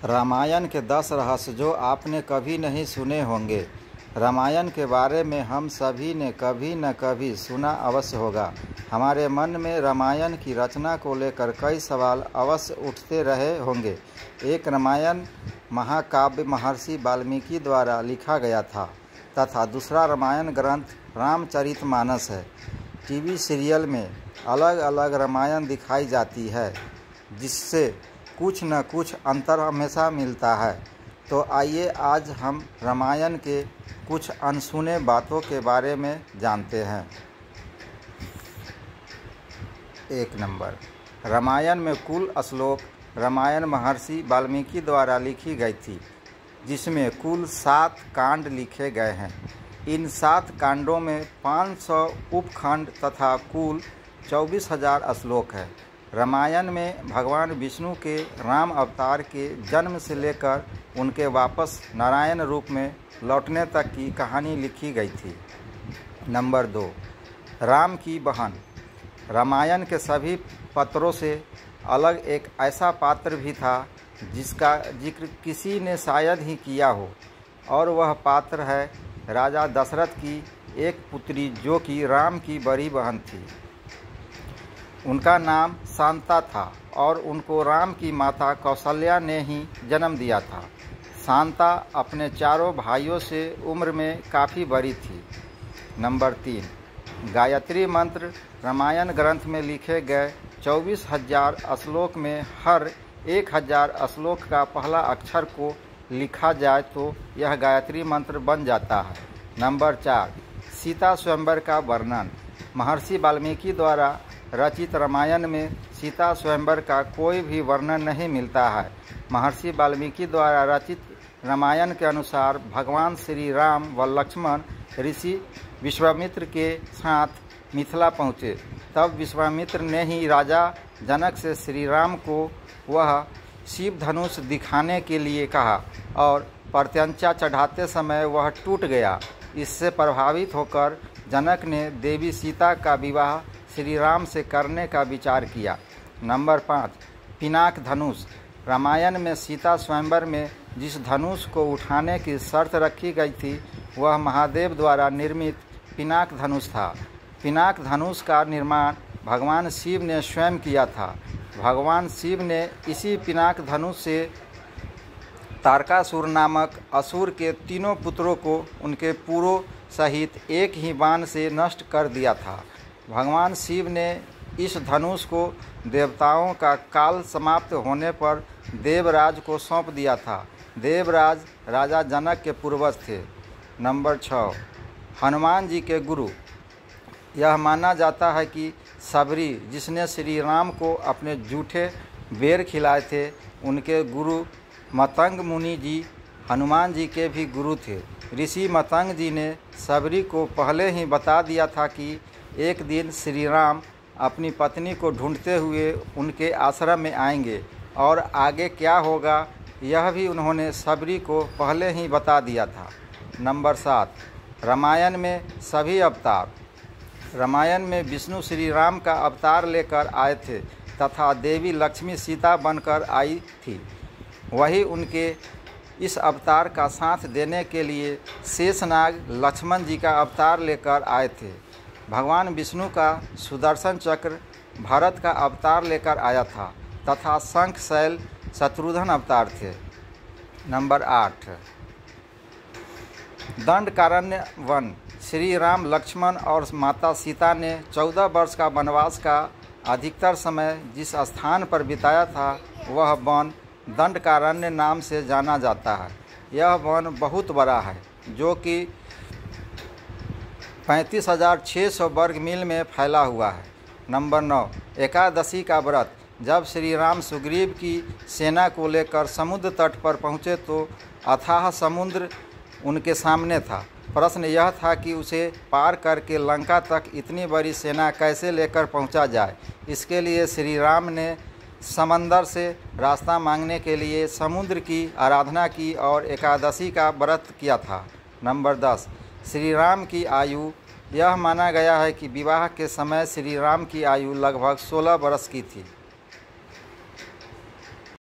रामायण के 10 रहस्य जो आपने कभी नहीं सुने होंगे। रामायण के बारे में हम सभी ने कभी न कभी सुना अवश्य होगा। हमारे मन में रामायण की रचना को लेकर कई सवाल अवश्य उठते रहे होंगे। एक रामायण महाकाव्य महर्षि वाल्मीकि द्वारा लिखा गया था तथा दूसरा रामायण ग्रंथ रामचरितमानस है। टीवी सीरियल में अलग अलग रामायण दिखाई जाती है जिससे कुछ न कुछ अंतर हमेशा मिलता है। तो आइए आज हम रामायण के कुछ अनसुने बातों के बारे में जानते हैं। 1 नंबर, रामायण में कुल श्लोक रामायण महर्षि वाल्मीकि द्वारा लिखी गई थी, जिसमें कुल 7 कांड लिखे गए हैं। इन 7 कांडों में 500 उपखंड तथा कुल 24,000 श्लोक है। रामायण में भगवान विष्णु के राम अवतार के जन्म से लेकर उनके वापस नारायण रूप में लौटने तक की कहानी लिखी गई थी। नंबर 2, राम की बहन। रामायण के सभी पात्रों से अलग एक ऐसा पात्र भी था जिसका जिक्र किसी ने शायद ही किया हो, और वह पात्र है राजा दशरथ की एक पुत्री जो कि राम की बड़ी बहन थी। उनका नाम शांता था और उनको राम की माता कौशल्या ने ही जन्म दिया था। शांता अपने चारों भाइयों से उम्र में काफ़ी बड़ी थी। नंबर 3, गायत्री मंत्र। रामायण ग्रंथ में लिखे गए 24,000 श्लोक में हर 1,000 श्लोक का पहला अक्षर को लिखा जाए तो यह गायत्री मंत्र बन जाता है। नंबर 4, सीता स्वयंवर का वर्णन। महर्षि वाल्मीकि द्वारा रचित रामायण में सीता स्वयंवर का कोई भी वर्णन नहीं मिलता है। महर्षि वाल्मीकि द्वारा रचित रामायण के अनुसार भगवान श्री राम व लक्ष्मण ऋषि विश्वामित्र के साथ मिथिला पहुँचे। तब विश्वामित्र ने ही राजा जनक से श्री राम को वह शिव धनुष दिखाने के लिए कहा और प्रत्यंचा चढ़ाते समय वह टूट गया। इससे प्रभावित होकर जनक ने देवी सीता का विवाह श्री राम से करने का विचार किया। नंबर 5, पिनाक धनुष। रामायण में सीता स्वयंवर में जिस धनुष को उठाने की शर्त रखी गई थी वह महादेव द्वारा निर्मित पिनाक धनुष था। पिनाक धनुष का निर्माण भगवान शिव ने स्वयं किया था। भगवान शिव ने इसी पिनाक धनुष से तारकासुर नामक असुर के 3 पुत्रों को उनके पूरों सहित एक ही बाण से नष्ट कर दिया था। भगवान शिव ने इस धनुष को देवताओं का काल समाप्त होने पर देवराज को सौंप दिया था। देवराज राजा जनक के पूर्वज थे। नंबर 6, हनुमान जी के गुरु। यह माना जाता है कि सबरी जिसने श्री राम को अपने जूठे बेर खिलाए थे, उनके गुरु मतंग मुनि जी हनुमान जी के भी गुरु थे। ऋषि मतंग जी ने सबरी को पहले ही बता दिया था कि एक दिन श्री राम अपनी पत्नी को ढूंढते हुए उनके आश्रम में आएंगे और आगे क्या होगा यह भी उन्होंने सबरी को पहले ही बता दिया था। नंबर 7, रामायण में सभी अवतार। रामायण में विष्णु श्री राम का अवतार लेकर आए थे तथा देवी लक्ष्मी सीता बनकर आई थी। वही उनके इस अवतार का साथ देने के लिए शेषनाग लक्ष्मण जी का अवतार लेकर आए थे। भगवान विष्णु का सुदर्शन चक्र भरत का अवतार लेकर आया था तथा शंख शैल शत्रुघ्न अवतार थे। नंबर 8, दंडकारण्य वन। श्री राम लक्ष्मण और माता सीता ने 14 वर्ष का वनवास का अधिकतर समय जिस स्थान पर बिताया था वह वन दंडकारण्य नाम से जाना जाता है। यह वन बहुत बड़ा है जो कि 35,600 वर्ग मील में फैला हुआ है। नंबर 9, एकादशी का व्रत। जब श्री राम सुग्रीव की सेना को लेकर समुद्र तट पर पहुँचे तो अथाह समुद्र उनके सामने था। प्रश्न यह था कि उसे पार करके लंका तक इतनी बड़ी सेना कैसे लेकर पहुँचा जाए। इसके लिए श्री राम ने समंदर से रास्ता मांगने के लिए समुद्र की आराधना की और एकादशी का व्रत किया था। नंबर 10, श्री राम की आयु। यह माना गया है कि विवाह के समय श्री राम की आयु लगभग 16 वर्ष की थी।